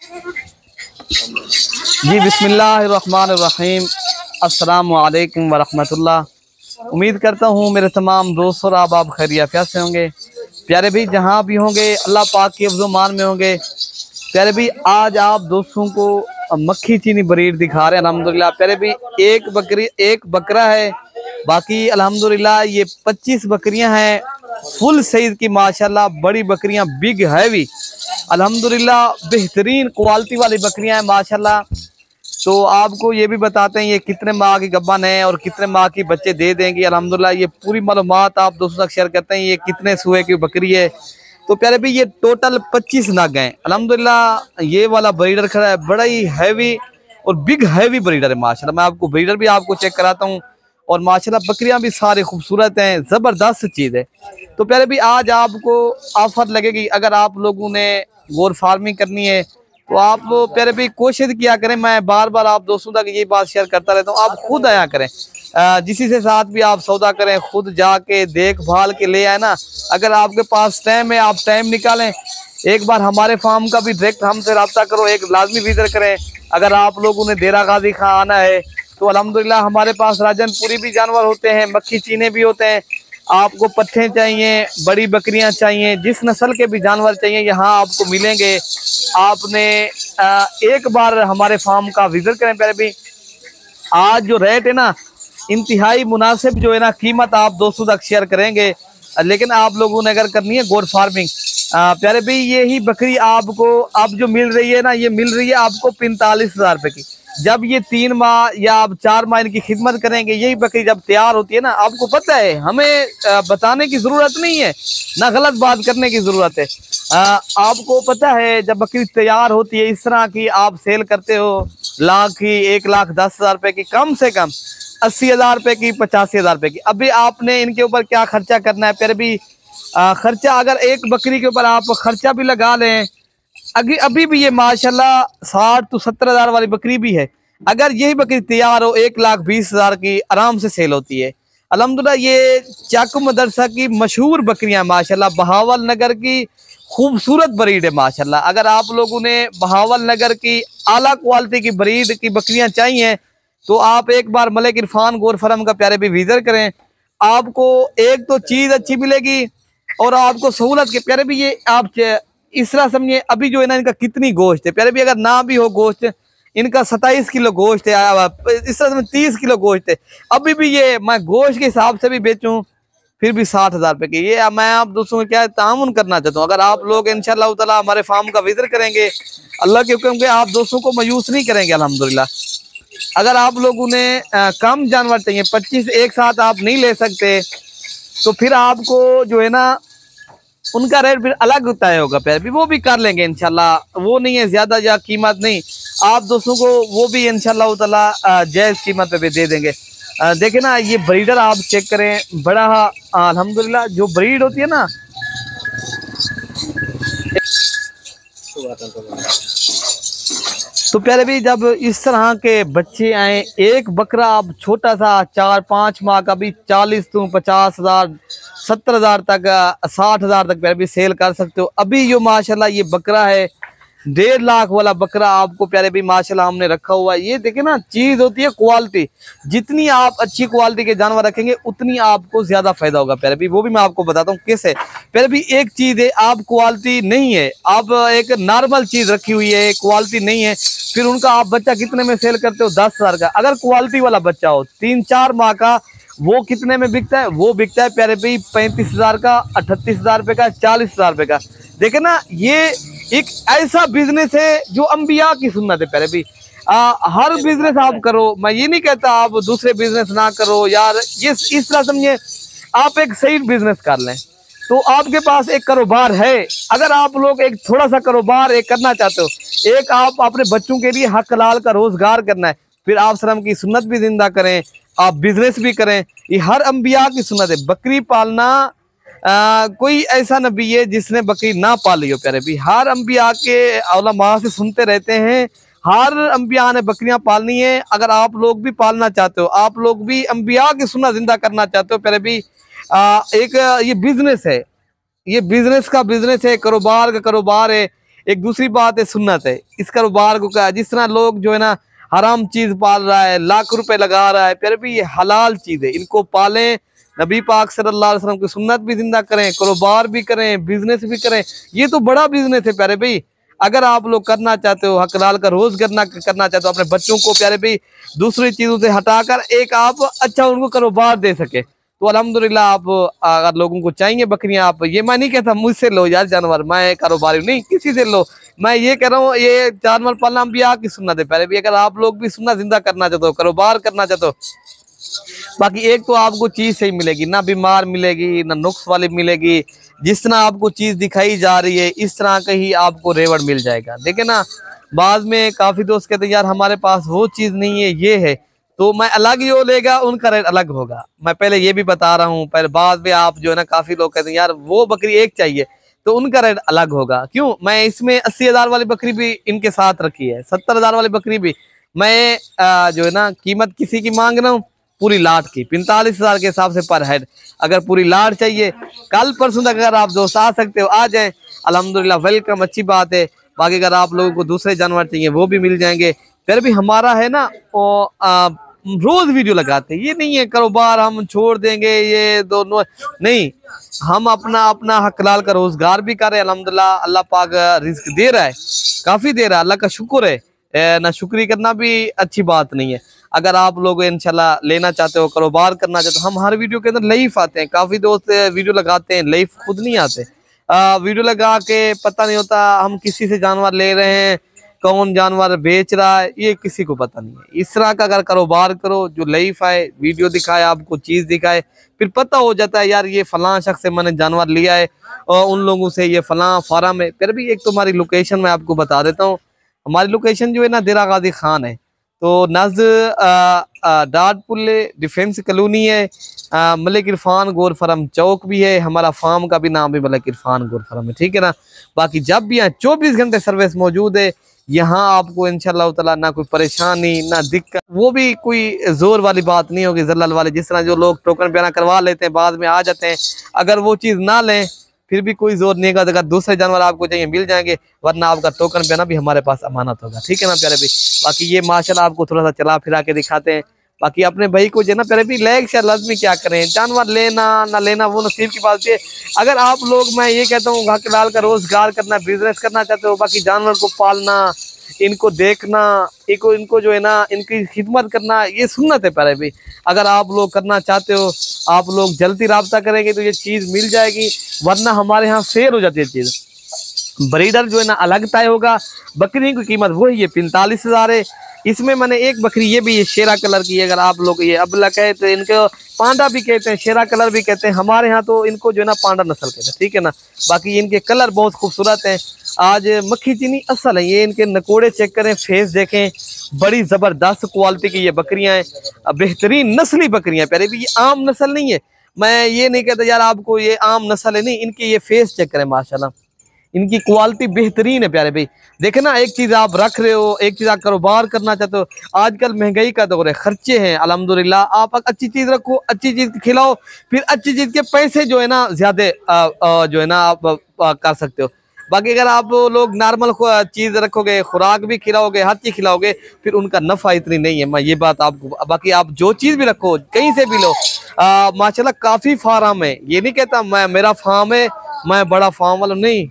जी बिस्मिल्लाहिर्रहमानिर्रहीम। अस्सलामु अलैकुम वरहमतुल्लाह। उम्मीद करता हूँ मेरे तमाम दोस्त और आप खैरियत से होंगे। प्यारे भी जहाँ भी होंगे अल्लाह पाक के अफ़ज़ो-मान में होंगे। प्यारे भी आज आप दोस्तों को मक्खी चीनी ब्रीड दिखा रहे हैं अल्हम्दुलिल्लाह। प्यारे भी एक बकरा है, बाकी अल्हम्दुलिल्लाह ये 25 बकरियां हैं फुल साइज की माशाल्लाह, बड़ी बकरियां, बिग हैवी अल्हम्दुलिल्लाह, बेहतरीन क्वालिटी वाली बकरियां हैं माशाल्लाह। तो आपको ये भी बताते हैं ये कितने माह की गब्बन है और कितने माह की बच्चे दे देंगी अल्हम्दुलिल्लाह। ये पूरी मालूमात आप दोस्तों तक शेयर करते हैं। ये कितने सूए की बकरी है। तो प्यारे भी ये टोटल 25 नग हैं अल्हम्दुलिल्लाह। ये वाला ब्रीडर खड़ा है, बड़ा ही हैवी और बिग हैवी ब्रीडर है माशाल्लाह। मैं आपको ब्रीडर भी आपको चेक कराता हूँ और माशाल्लाह बकरियां भी सारी खूबसूरत हैं, ज़बरदस्त चीज़ है। तो प्यारे भी आज आपको ऑफर लगेगी, अगर आप लोगों ने गोर फार्मिंग करनी है तो आप प्यारे भी कोशिश किया करें। मैं बार बार आप दोस्तों तक ये बात शेयर करता रहता हूँ, आप खुद आया करें, जिसी से साथ भी आप सौदा करें, खुद जाके देखभाल के ले आए ना। अगर आपके पास टाइम है आप टाइम निकालें, एक बार हमारे फार्म का भी डायरेक्ट हमसे रब्ता करो, एक लाजमी विजिट करें। अगर आप लोगों ने डेरा गाजी खां आना है तो अल्हम्दुलिल्लाह हमारे पास राजनपुरी भी जानवर होते हैं, मक्खी चीने भी होते हैं। आपको पट्ठे चाहिए, बड़ी बकरियां चाहिए, जिस नस्ल के भी जानवर चाहिए यहाँ आपको मिलेंगे। आपने एक बार हमारे फार्म का विजिट करें। प्यारे भी आज जो रेट है ना इंतहाई मुनासिब जो है ना, कीमत आप दोस्तों तक शेयर करेंगे। लेकिन आप लोगों ने अगर करनी है गोट फार्मिंग, प्यारे भाई यही बकरी आपको अब जो मिल रही है ना, ये मिल रही है आपको 45,000 रुपए की। जब ये 3 माह या आप 4 माह इनकी खिदमत करेंगे, यही बकरी जब तैयार होती है ना, आपको पता है हमें बताने की जरूरत नहीं है, ना गलत बात करने की जरूरत है। आपको पता है जब बकरी तैयार होती है इस तरह की आप सेल करते हो लाख की, 1,10,000 रुपए की, कम से कम 80,000 रुपए की, 85,000 रुपए की। अभी आपने इनके ऊपर क्या खर्चा करना है प्यारे भी, खर्चा अगर एक बकरी के ऊपर आप खर्चा भी लगा लें, अभी भी ये माशाल्लाह 60 to 70,000 वाली बकरी भी है। अगर यही बकरी तैयार हो 1,20,000 की आराम से सेल होती है अल्हम्दुलिल्लाह। ये चाकू मदरसा की मशहूर बकरियां माशाल्लाह, बहावल नगर की खूबसूरत ब्रीड है माशाल्लाह। अगर आप लोगों ने बहावल नगर की आला क्वालिटी की ब्रीड की बकरियां चाहिए तो आप एक बार मलिक इरफान गोर फार्म का प्यारे भी विजिट करें। आपको एक तो चीज अच्छी मिलेगी और आपको सहूलत के प्यारे भी ये आप इस तरह समझिए। अभी जो है ना इनका कितनी गोश्त है प्यारे भी, अगर ना भी हो गोश्त, इनका 27 किलो गोश्त है, इस तरह से 30 किलो गोश्त है। अभी भी ये मैं गोश्त के हिसाब से भी बेचूं फिर भी 60,000 रुपए की। ये मैं आप दोस्तों को क्या तामुन करना चाहता हूँ। अगर आप लोग इंशाल्लाह ताला हमारे फार्म का विजिट करेंगे, अल्लाह के हुक्म के आप दोस्तों को मायूस नहीं करेंगे अल्हम्दुलिल्लाह। अगर आप लोगों ने कम जानवर चाहिए, 25 एक साथ आप नहीं ले सकते, तो फिर आपको जो है ना उनका रेट फिर अलग तय होगा प्यार भी, वो भी कर लेंगे इंशाल्लाह। वो नहीं है ज्यादा या कीमत नहीं, आप दोस्तों को वो भी इंशाल्लाह ताला जायज कीमत पे भी दे देंगे। देखे ना ये ब्रीडर आप चेक करें, बड़ा अल्हम्दुलिल्लाह जो ब्रीड होती है ना, तो प्यारे भी जब इस तरह के बच्चे आए, एक बकरा आप छोटा सा 4-5 माह का भी 40 to 50,000 70,000 तक 60,000 तक प्यारे भी सेल कर सकते हो। अभी जो माशाल्लाह ये बकरा है 1.5 लाख वाला बकरा आपको प्यारे भी माशाल्लाह हमने रखा हुआ है। ये देखिए ना चीज होती है क्वालिटी, जितनी आप अच्छी क्वालिटी के जानवर रखेंगे उतनी आपको ज्यादा फायदा होगा प्यारे भी। वो भी मैं आपको बताता हूँ कैसे। प्यारे भी एक चीज है, आप क्वालिटी नहीं है, आप एक नॉर्मल चीज रखी हुई है, क्वालिटी नहीं है, फिर उनका आप बच्चा कितने में सेल करते हो? 10,000 का। अगर क्वालिटी वाला बच्चा हो 3-4 माह का, वो कितने में बिकता है? वो बिकता है प्यारे भाई 35,000 का, 38,000 रुपए का, 40,000 रुपए का। देखे ना ये एक ऐसा बिजनेस है जो अंबिया की सुन्नत है प्यारे भाई। हर बिजनेस आप करो, मैं ये नहीं कहता आप दूसरे बिजनेस ना करो यार, ये इस तरह समझिए आप एक सही बिजनेस कर लें तो आपके पास एक कारोबार है। अगर आप लोग एक थोड़ा सा कारोबार एक करना चाहते हो, एक आप अपने बच्चों के लिए हक हलाल का रोजगार करना है, फिर आप शर्म की सुन्नत भी जिंदा करें, आप बिजनेस भी करें, ये हर अंबिया की सुन्नत है। बकरी पालना कोई ऐसा नबी है जिसने बकरी ना पाली हो प्यारे भी। हर अंबिया के उलमा से सुनते रहते हैं, हर अंबिया ने बकरियां पालनी है। अगर आप लोग भी पालना चाहते हो, आप लोग भी अंबिया की सुन्नत जिंदा करना चाहते हो प्यारे भी, एक ये बिजनेस है, ये बिजनेस का बिजनेस है, कारोबार का कारोबार है। एक दूसरी बात है सुन्नत है इस कारोबार को। क्या जिस तरह लोग जो है ना हराम चीज पाल रहा है, लाख रुपए लगा रहा है, फिर भी ये हलाल चीज है, इनको पालें। नबी पाक सल्लल्लाहु अलैहि वसल्लम की सुन्नत भी जिंदा करें, कारोबार भी करें, बिजनेस भी करें। ये तो बड़ा बिजनेस है प्यारे भाई। अगर आप लोग करना चाहते हो, हक लाल का रोज करना चाहते हो, अपने बच्चों को प्यारे भाई दूसरी चीजों से हटाकर एक आप अच्छा उनको कारोबार दे सके, तो अल्हम्दुलिल्लाह। आप अगर लोगों को चाहिए बकरियां, आप ये मैं नहीं कहता मुझसे लो यार जानवर, मैं कारोबारी नहीं, किसी से लो। मैं ये कह रहा हूँ ये जानवर पालना अंबिया की सुन्नत है प्यारे भाई। अगर आप लोग भी सुन्नत जिंदा करना चाहते हो, कारोबार करना चाहते हो, बाकी एक तो आपको चीज सही मिलेगी, ना बीमार मिलेगी ना नुक्स वाली मिलेगी। जिस तरह आपको चीज दिखाई जा रही है इस तरह का ही आपको रेवड़ मिल जाएगा। देखे ना, बाद में काफी दोस्त कहते हैं यार हमारे पास वो चीज नहीं है, ये है, तो मैं अलग ही हो लेगा, उनका रेट अलग होगा। मैं पहले ये भी बता रहा हूँ, पहले बाद में आप जो है ना काफी लोग कहते हैं यार वो बकरी एक चाहिए, तो उनका रेट अलग होगा। क्यों, मैं इसमें 80,000 वाली बकरी भी इनके साथ रखी है, 70,000 वाली बकरी भी मैं जो है ना कीमत किसी की मांग रहा हूँ पूरी लाट की 45,000 के हिसाब से पर हेड। अगर पूरी लाट चाहिए कल परसों तक अगर आप दोस्त आ सकते हो आ जाएं, अल्हम्दुलिल्लाह वेलकम, अच्छी बात है। बाकी अगर आप लोगों को दूसरे जानवर चाहिए वो भी मिल जाएंगे। फिर भी हमारा है ना वो रोज वीडियो लगाते हैं, ये नहीं है कारोबार हम छोड़ देंगे, ये दोनों नहीं, हम अपना अपना हक लाल का रोजगार भी कर रहे हैं अल्हम्दुलिल्लाह। अल्लाह पाक रिस्क दे रहा है, काफी दे रहा है, अल्लाह का शुक्र है। ना शुक्री करना भी अच्छी बात नहीं है। अगर आप लोग इंशाल्लाह लेना चाहते हो, कारोबार करना चाहते हो, हम हर वीडियो के अंदर लाइव आते हैं। काफी दोस्त वीडियो लगाते हैं, लाइव खुद नहीं आते। वीडियो लगा के पता नहीं होता हम किसी से जानवर ले रहे हैं, कौन जानवर बेच रहा है, ये किसी को पता नहीं है। इस तरह का अगर कारोबार करो जो लाइव आए, वीडियो दिखाए, आपको चीज दिखाए, फिर पता हो जाता है यार ये फलां शख्स से मैंने जानवर लिया है और उन लोगों से ये फलां फार्म है। फिर भी एक तो हमारी लोकेशन मैं आपको बता देता हूँ, हमारी लोकेशन जो है ना देरा गाजी खान है, तो नज डाट पुल्ले डिफेंस कॉलोनी है, मलिक इरफान गोर फार्म चौक भी है, हमारा फार्म का भी नाम भी मलिक इरफान गोर फार्म है, ठीक है ना। बाकी जब भी यहाँ 24 घंटे सर्विस मौजूद है, यहाँ आपको इंशाल्लाह ताला ना कोई परेशानी ना दिक्कत, वो भी कोई जोर वाली बात नहीं होगी, जल्लल वाले जिस तरह जो लोग टोकन बयाना करवा लेते हैं बाद में आ जाते हैं। अगर वो चीज़ ना लें फिर भी कोई जोर नहीं होगा, अगर दूसरे जानवर आपको चाहिए मिल जाएंगे, वरना आपका टोकन बयाना भी हमारे पास अमानत होगा, ठीक है ना प्यारे भाई। बाकी ये माशाल्लाह आपको थोड़ा सा चला फिरा के दिखाते हैं। बाकी अपने भाई को जो ना प्यारे भाई लाइक शेयर लाजमी क्या करें, जानवर लेना ना लेना वो नसीब की बात है। अगर आप लोग, मैं ये कहता हूँ हक लाल का रोजगार करना, बिजनेस करना चाहते हो, बाकी जानवर को पालना, इनको देखना, इनको जो है ना इनकी खिदमत करना, ये सुन्नत है प्यारे भाई। अगर आप लोग करना चाहते हो, आप लोग जल्दी राब्ता करेंगे तो ये चीज़ मिल जाएगी, वरना हमारे यहाँ फेल हो जाती है चीज़। ब्रीडर जो है ना अलग तय होगा। बकरी की कीमत वही है 45,000 है। इसमें मैंने एक बकरी ये भी है शेरा कलर की, अगर आप लोग ये अबलक है तो इनको पांडा भी कहते हैं, शेरा कलर भी कहते हैं, हमारे यहाँ तो इनको जो है ना पांडा नस्ल कहते हैं, ठीक है ना। बाकी इनके कलर बहुत खूबसूरत हैं। आज मक्खी चीनी असल है, ये इनके नकोड़े चेक करें, फेस देखें, बड़ी ज़बरदस्त क्वालिटी की ये बकरियां हैं, बेहतरीन नस्ली बकरियां प्यारे भी। ये आम नस्ल नहीं है, मैं ये नहीं कहता यार आपको ये आम नस्ल है, नहीं, इनके ये फेस चेक करें माशाल्लाह, इनकी क्वालिटी बेहतरीन है प्यारे भाई। देखे ना, एक चीज़ आप रख रहे हो, एक चीज़ आप कारोबार करना चाहते हो, आजकल महंगाई का दौर है, खर्चे हैं, अल्हम्दुलिल्लाह। आप अच्छी चीज़ रखो, अच्छी चीज़ खिलाओ, फिर अच्छी चीज़ के पैसे जो है ना ज़्यादा जो है ना आप कर सकते हो। बाकी अगर आप लोग नॉर्मल चीज़ रखोगे, खुराक भी खिलाओगे, हर चीज़ खिलाओगे, फिर उनका नफ़ा इतनी नहीं है, मैं ये बात आपको। बाकी आप जो चीज़ भी रखो कहीं से भी लो, माशाल्लाह काफ़ी फार्म है, ये नहीं कहता मैं मेरा फार्म है मैं बड़ा फार्म वाला नहीं।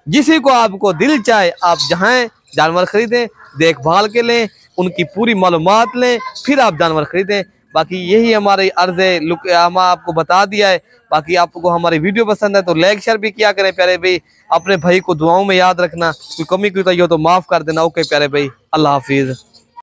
जिसी को आपको दिल चाहे आप जहाँ जानवर खरीदें, देखभाल के लें, उनकी पूरी मालूमात लें, फिर आप जानवर खरीदें। बाकी यही हमारी अर्ज़ है, लुक हम आपको बता दिया है। बाकी आपको हमारी वीडियो पसंद है तो लाइक शेयर भी किया करें प्यारे भाई। अपने भाई को दुआओं में याद रखना, कोई कमी कोई हो तो माफ़ कर देना। ओके प्यारे भाई, अल्लाह हाफिज़।